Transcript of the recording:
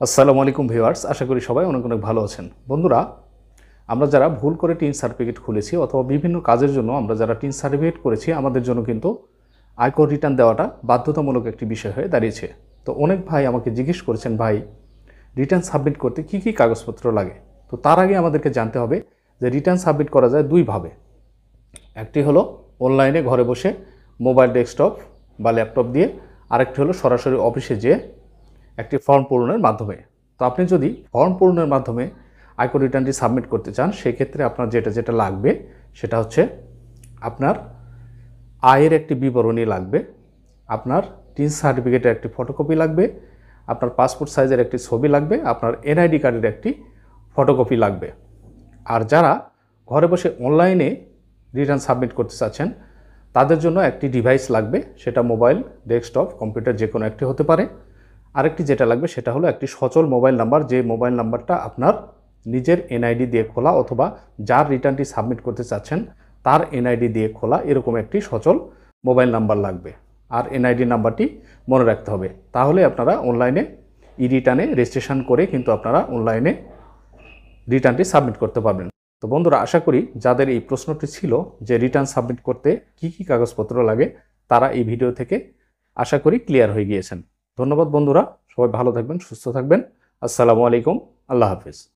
আসসালামু আলাইকুম ভিউয়ার্স, আশা করি সবাই অনেক অনেক ভালো আছেন। বন্ধুরা, আমরা যারা ভুল করে টিন সার্টিফিকেট খুলেছি অথবা বিভিন্ন কাজের জন্য আমরা যারা টিন সার্টিফিকেট করেছি, আমাদের জন্য কিন্তু আয়কর রিটার্ন দেওয়াটা বাধ্যতামূলক একটি বিষয় হয়ে দাঁড়িয়েছে। তো অনেক ভাই আমাকে জিজ্ঞেস করেছেন, ভাই রিটার্ন সাবমিট করতে কি কি কাগজপত্র লাগে। তো তার আগে আমাদেরকে জানতে হবে যে রিটার্ন সাবমিট করা যায় দুইভাবে। একটি হলো অনলাইনে ঘরে বসে মোবাইল ডেস্কটপ বা ল্যাপটপ দিয়ে, আরেকটি হলো সরাসরি অফিসে যেয়ে একটি ফর্ম পূরণের মাধ্যমে। তো আপনি যদি ফর্ম পূরণের মাধ্যমে আয়কর রিটার্নটি সাবমিট করতে চান, সেক্ষেত্রে আপনার যেটা যেটা লাগবে সেটা হচ্ছে আপনার আয়ের একটি বিবরণী লাগবে, আপনার টিন সার্টিফিকেটের একটি ফটোকপি লাগবে, আপনার পাসপোর্ট সাইজের একটি ছবি লাগবে, আপনার এনআইডি কার্ডের একটি ফটোকপি লাগবে। আর যারা ঘরে বসে অনলাইনে রিটার্ন সাবমিট করতে চাচ্ছেন, তাদের জন্য একটি ডিভাইস লাগবে, সেটা মোবাইল, ডেস্কটপ, কম্পিউটার যে কোনো একটি হতে পারে। আরেকটি যেটা লাগবে সেটা হলো একটি সচল মোবাইল নাম্বার, যে মোবাইল নাম্বারটা আপনার নিজের এনআইডি দিয়ে খোলা অথবা যার রিটার্নটি সাবমিট করতে চাচ্ছেন তার এনআইডি দিয়ে খোলা এরকম একটি সচল মোবাইল নাম্বার লাগবে। আর এনআইডি নাম্বারটি মনে রাখতে হবে, তাহলে আপনারা অনলাইনে ই রিটার্নে রেজিস্ট্রেশন করে কিন্তু আপনারা অনলাইনে রিটার্নটি সাবমিট করতে পারবেন। তো বন্ধুরা, আশা করি যাদের এই প্রশ্নটি ছিল যে রিটার্ন সাবমিট করতে কি কি কাগজপত্র লাগে, তারা এই ভিডিও থেকে আশা করি ক্লিয়ার হয়ে গিয়েছেন। ধন্যবাদ বন্ধুরা, সবাই ভালো থাকবেন, সুস্থ থাকবেন। আসসালামু আলাইকুম, আল্লাহ হাফিজ।